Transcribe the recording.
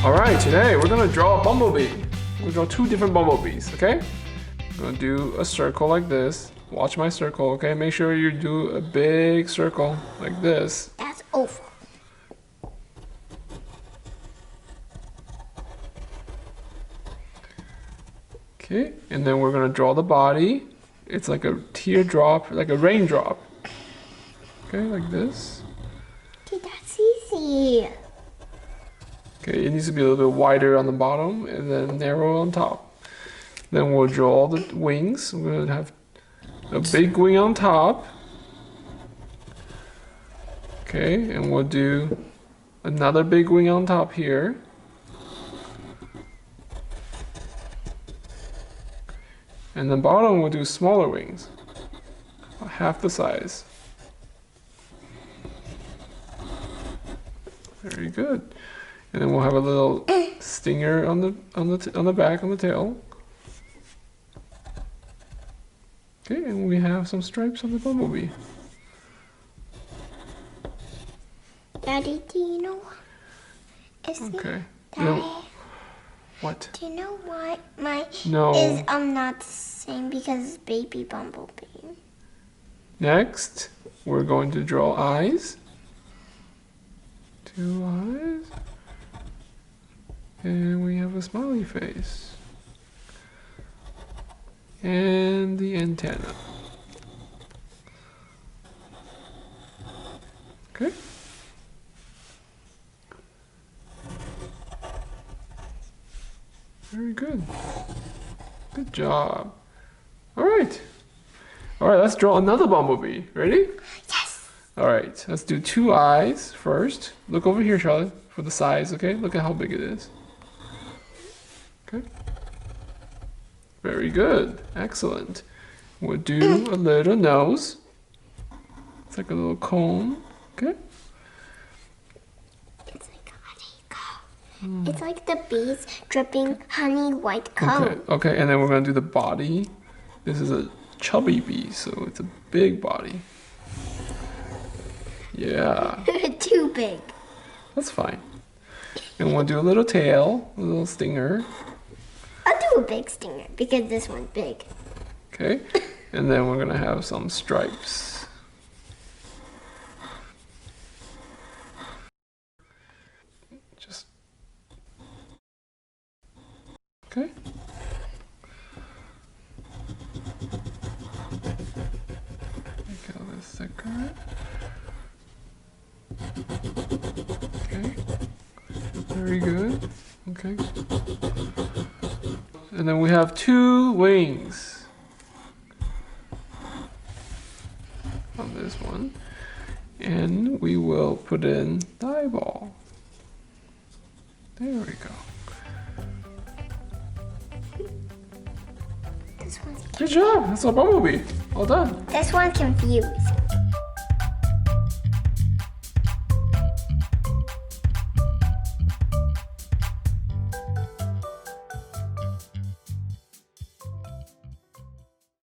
Alright, today we're gonna draw a bumblebee. We're gonna draw two different bumblebees, okay? I'm gonna do a circle like this. Watch my circle, okay? Make sure you do a big circle like this. That's over. Okay, and then we're gonna draw the body. It's like a teardrop, like a raindrop. Okay, like this. Okay, that's easy. Okay, it needs to be a little bit wider on the bottom and then narrow on top. Then we'll draw the wings. We're gonna have a big wing on top. Okay, and we'll do another big wing on top here. And the bottom we'll do smaller wings, half the size. Very good. And then we'll have a little stinger on the back on the tail. Okay, and we have some stripes on the bumblebee. Daddy, do you know? Okay. Daddy, What? do you know why my No. is not the same because it's baby bumblebee? Next, we're going to draw eyes. Two eyes. And we have a smiley face. And the antenna. Okay. Very good. Good job. All right. All right, let's draw another bumblebee. Ready? Yes. All right, let's do two eyes first. Look over here, Charlotte, for the size, okay? Look at how big it is. Okay. Very good. Excellent. We'll do a little nose. It's like a little cone. Okay. It's like honeycomb. It's like the bees dripping honey white comb. Okay. Okay, and then we're gonna do the body. This is a chubby bee, so it's a big body. Yeah. Too big. That's fine. And we'll do a little tail, a little stinger. I'll do a big stinger because this one's big. Okay. And then we're gonna have some stripes. Just okay. Make it a little thicker. Okay. Very good. Okay. And then we have two wings on this one. And we will put in the eyeball. There we go. This one's Good job. That's a bumblebee. All done. This one's confused.